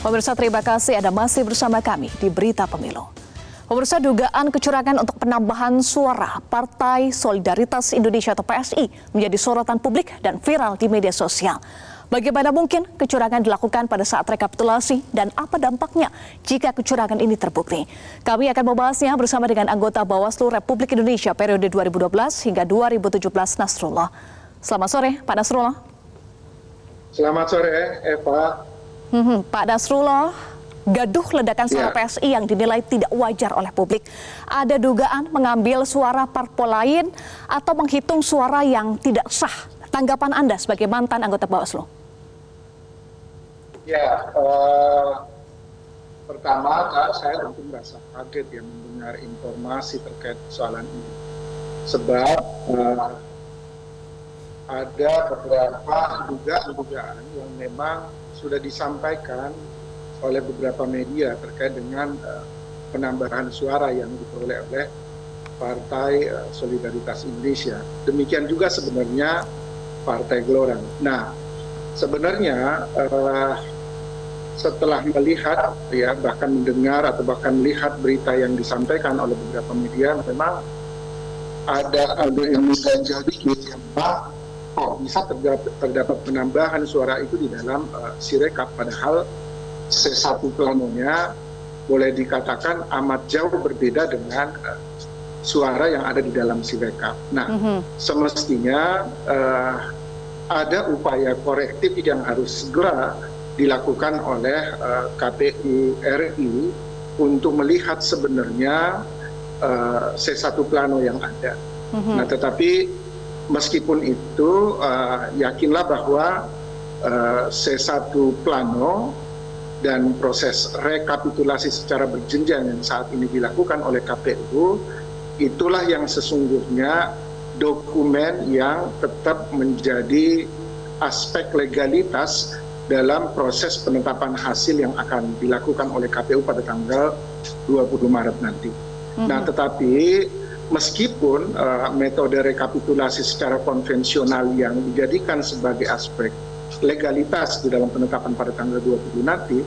Pemirsa, terima kasih Anda masih bersama kami di Berita Pemilu. Pemirsa, dugaan kecurangan untuk penambahan suara Partai Solidaritas Indonesia atau PSI menjadi sorotan publik dan viral di media sosial. Bagaimana mungkin kecurangan dilakukan pada saat rekapitulasi dan apa dampaknya jika kecurangan ini terbukti? Kami akan membahasnya bersama dengan anggota Bawaslu Republik Indonesia periode 2012 hingga 2017 Nasrullah. Selamat sore, Pak Nasrullah. Selamat sore, Eva. Pak Nasrullah, gaduh ledakan suara PSI yang dinilai tidak wajar oleh publik. Ada dugaan mengambil suara parpol lain atau menghitung suara yang tidak sah. Tanggapan Anda sebagai mantan anggota Bawaslu? Ya, pertama saya tentu merasa kaget ya mendengar informasi terkait persoalan ini. Sebab ada beberapa dugaan yang memang sudah disampaikan oleh beberapa media terkait dengan penambahan suara yang diperoleh oleh Partai Solidaritas Indonesia. Demikian juga sebenarnya Partai Gelora. Nah, sebenarnya setelah melihat ya bahkan mendengar atau bahkan melihat berita yang disampaikan oleh beberapa media, memang ada yang menjadi bahwa bisa terdapat penambahan suara itu di dalam Sirekap, padahal C1 planonya boleh dikatakan amat jauh berbeda dengan suara yang ada di dalam Sirekap. Nah, semestinya ada upaya korektif yang harus segera dilakukan oleh KPU RI untuk melihat sebenarnya C1 plano yang ada. Nah, tetapi meskipun itu, yakinlah bahwa C1 plano dan proses rekapitulasi secara berjenjang yang saat ini dilakukan oleh KPU, itulah yang sesungguhnya dokumen yang tetap menjadi aspek legalitas dalam proses penetapan hasil yang akan dilakukan oleh KPU pada tanggal 20 Maret nanti. Nah, tetapi meskipun metode rekapitulasi secara konvensional yang dijadikan sebagai aspek legalitas di dalam penetapan pada tanggal 20 nanti,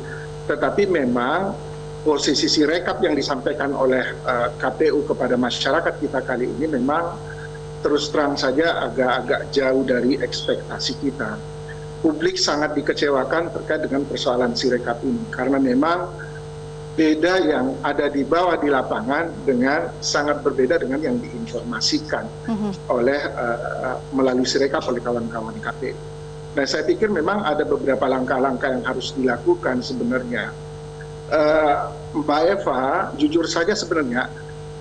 tetapi memang posisi Sirekap yang disampaikan oleh KPU kepada masyarakat kita kali ini memang terus terang saja agak-agak jauh dari ekspektasi kita. Publik sangat dikecewakan terkait dengan persoalan Sirekap ini, karena memang beda yang ada di bawah di lapangan dengan sangat berbeda dengan yang diinformasikan oleh melalui Sirekap oleh kawan-kawan KPU. Nah, saya pikir memang ada beberapa langkah-langkah yang harus dilakukan sebenarnya. Mbak Eva, jujur saja sebenarnya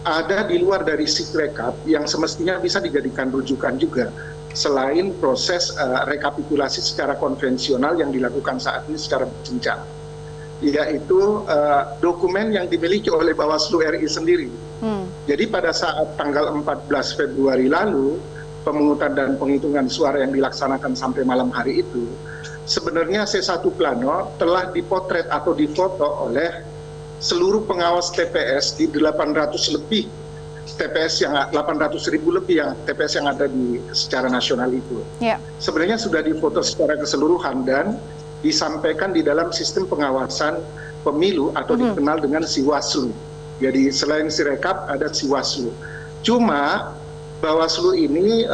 ada di luar dari Sirekap yang semestinya bisa dijadikan rujukan juga selain proses rekapitulasi secara konvensional yang dilakukan saat ini secara berjenjang, yaitu dokumen yang dimiliki oleh Bawaslu RI sendiri. Jadi pada saat tanggal 14 Februari lalu, pemungutan dan penghitungan suara yang dilaksanakan sampai malam hari itu, sebenarnya C1 plano telah dipotret atau difoto oleh seluruh pengawas TPS di 800 lebih TPS yang 800.000 lebih yang TPS yang ada di secara nasional itu. Sebenarnya sudah difoto secara keseluruhan dan disampaikan di dalam sistem pengawasan pemilu atau dikenal dengan Siwaslu. Jadi selain Sirekap ada Siwaslu. Cuma Bawaslu ini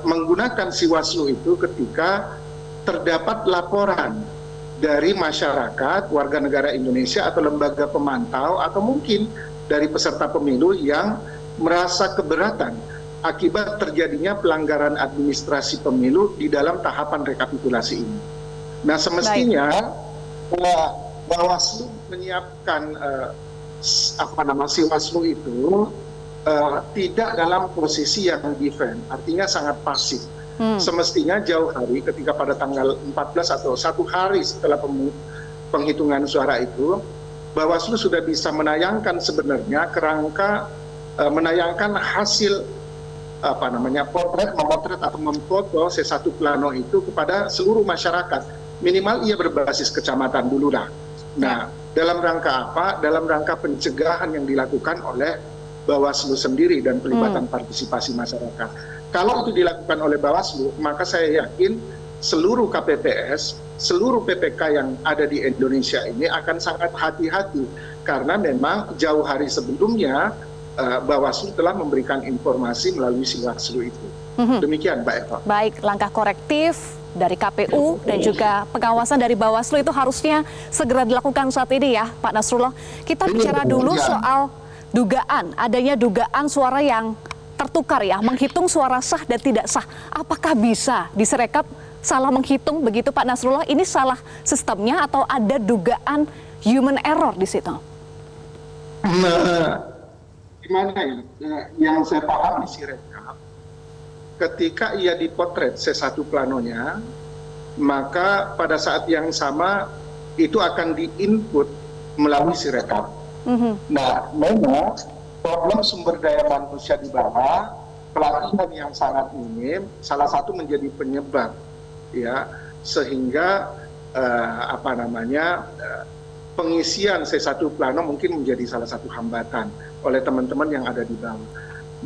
menggunakan Siwaslu itu ketika terdapat laporan dari masyarakat, warga negara Indonesia atau lembaga pemantau atau mungkin dari peserta pemilu yang merasa keberatan akibat terjadinya pelanggaran administrasi pemilu di dalam tahapan rekapitulasi ini. Nah, semestinya Bawaslu menyiapkan Siwaslu itu tidak dalam posisi yang defend, artinya sangat pasif. Semestinya jauh hari ketika pada tanggal 14 atau 1 hari setelah penghitungan suara itu, Bawaslu sudah bisa menayangkan sebenarnya kerangka menayangkan hasil memotret atau memfoto C1 plano itu kepada seluruh masyarakat. Minimal ia berbasis kecamatan dulu lah. Nah, dalam rangka apa? Dalam rangka pencegahan yang dilakukan oleh Bawaslu sendiri dan pelibatan partisipasi masyarakat. Kalau itu dilakukan oleh Bawaslu, maka saya yakin seluruh KPPS, seluruh PPK yang ada di Indonesia ini akan sangat hati-hati karena memang jauh hari sebelumnya Bawaslu telah memberikan informasi melalui Siwaslu itu. Demikian, Mbak Eva. Baik, langkah korektif dari KPU dan juga pengawasan dari Bawaslu itu harusnya segera dilakukan saat ini ya, Pak Nasrullah. Kita bicara dulu soal adanya dugaan suara yang tertukar ya, menghitung suara sah dan tidak sah. Apakah bisa di Sirekap salah menghitung begitu Pak Nasrullah? Ini salah sistemnya atau ada dugaan human error di situ? Nah, gimana ya? Yang saya paham di Sirekap, ketika ia dipotret C1 planonya, maka pada saat yang sama itu akan diinput melalui Sirekap. Nah, memang problem sumber daya manusia di bawah, pelatihan yang sangat minim, salah satu menjadi penyebab, ya, sehingga pengisian C1 plano mungkin menjadi salah satu hambatan oleh teman-teman yang ada di bawah.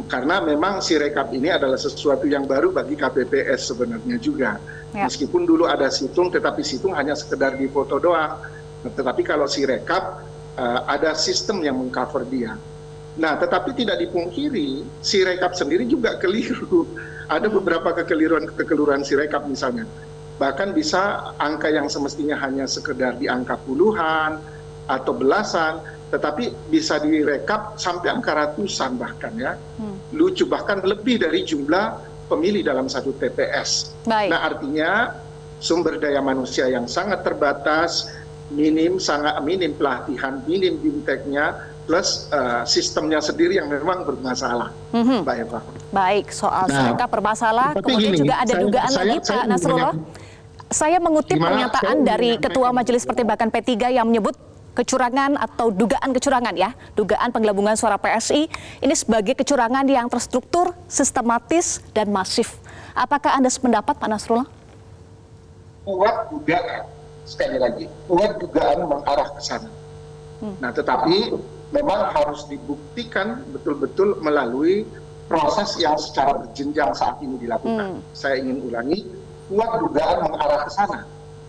Karena memang Sirekap ini adalah sesuatu yang baru bagi KPPS sebenarnya juga. Ya. Meskipun dulu ada situng, tetapi situng hanya sekedar difoto doang. Tetapi kalau Sirekap ada sistem yang mengcover dia. Nah, tetapi tidak dipungkiri, Sirekap sendiri juga keliru. Ada beberapa kekeliruan Sirekap misalnya. Bahkan bisa angka yang semestinya hanya sekedar di angka puluhan atau belasan, tetapi bisa direkap sampai angka ratusan bahkan ya. Lucu, bahkan lebih dari jumlah pemilih dalam satu TPS. Baik. Nah, artinya sumber daya manusia yang sangat terbatas, sangat minim pelatihan, minim bimteknya, plus sistemnya sendiri yang memang bermasalah, Mbak Eva. Baik, soal Sirekap bermasalah, kemudian juga ada dugaan lagi Pak Nasrullah. Saya mengutip pernyataan dari Ketua Majelis Pertimbangan P3 yang menyebut kecurangan atau dugaan kecurangan ya, dugaan penggelembungan suara PSI ini sebagai kecurangan yang terstruktur, sistematis, dan masif. Apakah Anda sependapat Pak Nasrullah? Kuat dugaan, sekali lagi, kuat dugaan mengarah ke sana. Nah, tetapi memang harus dibuktikan betul-betul melalui proses yang secara berjenjang saat ini dilakukan. Saya ingin ulangi, kuat dugaan mengarah ke sana,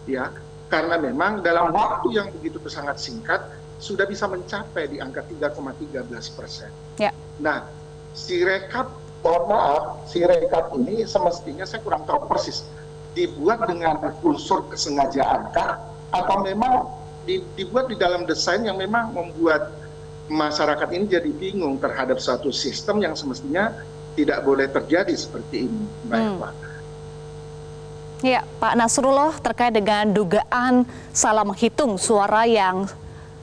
ya, karena memang dalam waktu yang begitu sangat singkat sudah bisa mencapai di angka 3,13%. Ya. Nah, Sirekap, mohon maaf, Sirekap ini semestinya saya kurang tahu persis dibuat dengan unsur kesengajaan kah, atau memang dibuat di dalam desain yang memang membuat masyarakat ini jadi bingung terhadap suatu sistem yang semestinya tidak boleh terjadi seperti ini, Mbak Eva. Ya, Pak Nasrullah, terkait dengan dugaan salah menghitung suara yang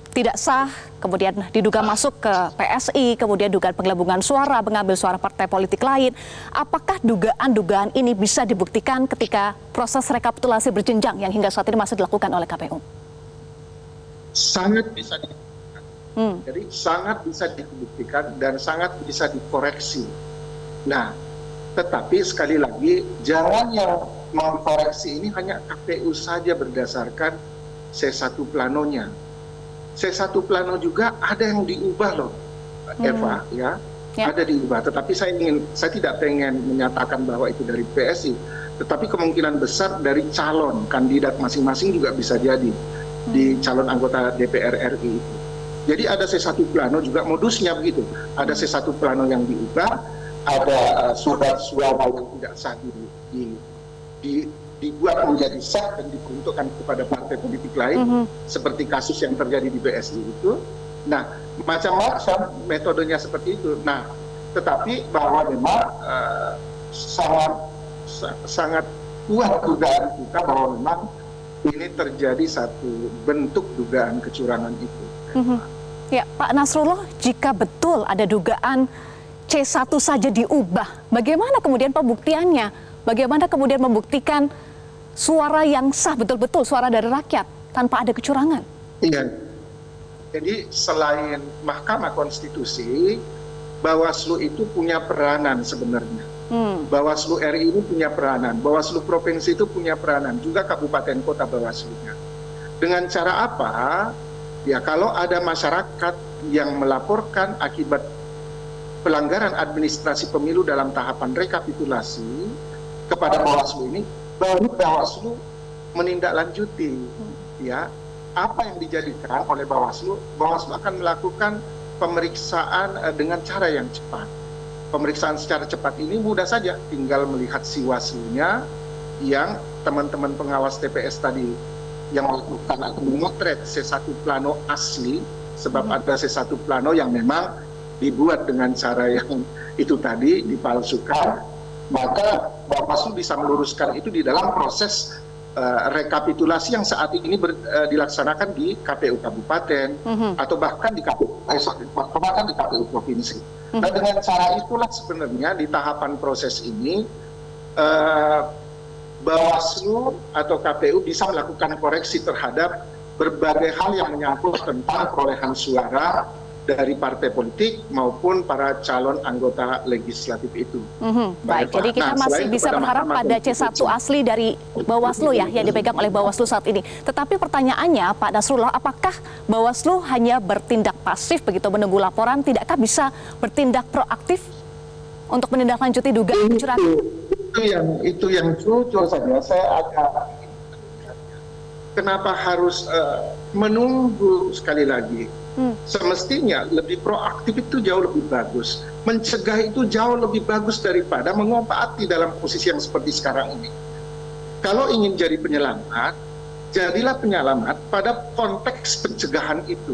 tidak sah, kemudian diduga masuk ke PSI, kemudian dugaan penggelembungan suara, mengambil suara partai politik lain. Apakah dugaan-dugaan ini bisa dibuktikan ketika proses rekapitulasi berjenjang yang hingga saat ini masih dilakukan oleh KPU? Sangat bisa dibuktikan. Jadi sangat bisa dibuktikan dan sangat bisa dikoreksi. Nah, tetapi sekali lagi, jangan yang mengkoreksi ini hanya KPU saja berdasarkan C1 planonya. C1 plano juga ada yang diubah loh, Eva, ya. Ada diubah. Tetapi saya tidak pengen menyatakan bahwa itu dari PSI, tetapi kemungkinan besar dari calon kandidat masing-masing juga bisa jadi di calon anggota DPR RI itu. Jadi ada C1 plano juga modusnya begitu. Ada C1 plano yang diubah, ada surat suara yang tidak sah dibuat menjadi sah dan diperuntukkan kepada partai politik lain, seperti kasus yang terjadi di BSI itu. Nah, macam-macam metodenya seperti itu. Nah, tetapi bahwa memang sangat kuat dugaan kita bahwa memang ini terjadi satu bentuk dugaan kecurangan itu. Ya, Pak Nasrullah, jika betul ada dugaan C1 saja diubah, bagaimana kemudian pembuktiannya? Bagaimana kemudian membuktikan suara yang sah betul-betul suara dari rakyat tanpa ada kecurangan? Iya. Jadi selain Mahkamah Konstitusi, Bawaslu itu punya peranan sebenarnya. Bawaslu RI ini punya peranan, Bawaslu Provinsi itu punya peranan, juga kabupaten kota Bawaslunya. Dengan cara apa? Ya, kalau ada masyarakat yang melaporkan akibat pelanggaran administrasi pemilu dalam tahapan rekapitulasi kepada Bawaslu ini, baru Bawaslu menindaklanjuti ya apa yang dijadikan oleh Bawaslu. Bawaslu akan melakukan pemeriksaan dengan cara yang cepat. Pemeriksaan secara cepat ini mudah saja, tinggal melihat siwaslunya yang teman-teman pengawas TPS tadi yang melakukan atau memotret C1 plano asli, sebab ada C1 plano yang memang dibuat dengan cara yang itu tadi dipalsukan, maka Bawaslu bisa meluruskan itu di dalam proses rekapitulasi yang saat ini dilaksanakan di KPU Kabupaten atau bahkan di KPU Provinsi. Nah, dengan cara itulah sebenarnya di tahapan proses ini Bawaslu atau KPU bisa melakukan koreksi terhadap berbagai hal yang menyangkut tentang perolehan suara dari partai politik maupun para calon anggota legislatif itu. Baik, jadi kita masih bisa berharap pada C1 asli dari Bawaslu ya, yang dipegang oleh Bawaslu saat ini. Tetapi pertanyaannya Pak Nasrullah, apakah Bawaslu hanya bertindak pasif begitu menunggu laporan, tidakkah bisa bertindak proaktif untuk menindaklanjuti dugaan kecurangan? Itu yang jujur saja saya agak kenapa harus menunggu sekali lagi. Semestinya lebih proaktif itu jauh lebih bagus. Mencegah itu jauh lebih bagus daripada mengobati dalam posisi yang seperti sekarang ini. Kalau ingin jadi penyelamat, jadilah penyelamat pada konteks pencegahan itu.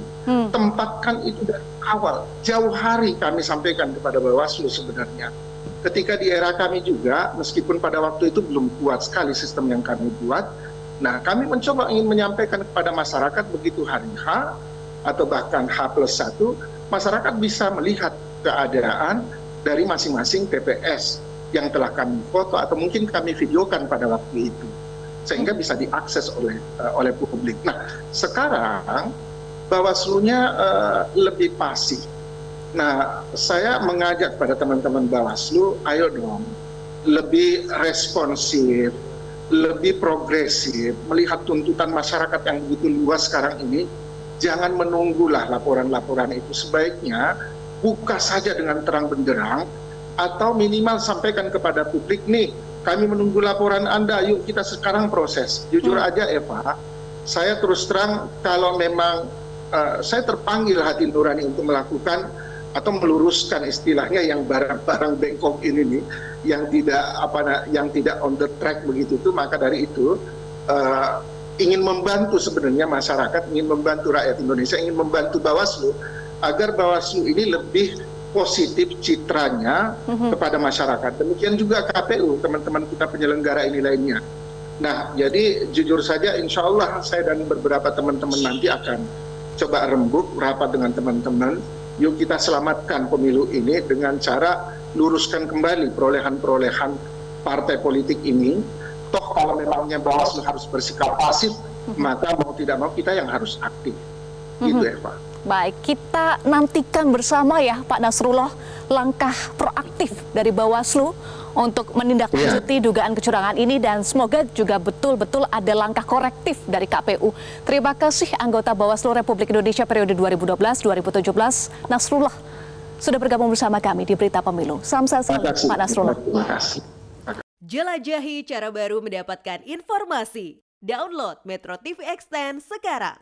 Tempatkan itu dari awal. Jauh hari kami sampaikan kepada Bawaslu sebenarnya. Ketika di era kami juga, meskipun pada waktu itu belum kuat sekali sistem yang kami buat, nah kami mencoba ingin menyampaikan kepada masyarakat begitu hari H, atau bahkan H+1, masyarakat bisa melihat keadaan dari masing-masing TPS yang telah kami foto atau mungkin kami videokan pada waktu itu, sehingga bisa diakses oleh publik. Nah, sekarang Bawaslu-nya lebih pasif. Nah, saya mengajak pada teman-teman Bawaslu, ayo dong, lebih responsif, lebih progresif, melihat tuntutan masyarakat yang begitu luas sekarang ini. Jangan menunggulah laporan-laporan itu, sebaiknya buka saja dengan terang benderang atau minimal sampaikan kepada publik, nih kami menunggu laporan Anda, yuk kita sekarang proses. Jujur aja Eva, saya terus terang kalau memang saya terpanggil hati nurani untuk melakukan atau meluruskan istilahnya yang barang-barang bengkok ini nih, yang tidak on the track begitu tuh, maka dari itu ingin membantu sebenarnya masyarakat, ingin membantu rakyat Indonesia, ingin membantu Bawaslu agar Bawaslu ini lebih positif citranya kepada masyarakat. Demikian juga KPU, teman-teman kita penyelenggara ini lainnya. Nah, jadi jujur saja insya Allah saya dan beberapa teman-teman nanti akan coba rembuk rapat dengan teman-teman. Yuk kita selamatkan pemilu ini dengan cara luruskan kembali perolehan-perolehan partai politik ini. Toh kalau memangnya Bawaslu harus bersikap pasif, maka mau tidak mau kita yang harus aktif. Gitu Eva. Baik, kita nantikan bersama ya Pak Nasrullah langkah proaktif dari Bawaslu untuk menindaklanjuti dugaan kecurangan ini, dan semoga juga betul-betul ada langkah korektif dari KPU. Terima kasih anggota Bawaslu Republik Indonesia periode 2012-2017, Nasrullah, sudah bergabung bersama kami di Berita Pemilu. Salam sehat selalu Pak Nasrullah. Terima kasih. Jelajahi cara baru mendapatkan informasi. Download Metro TV Extend sekarang.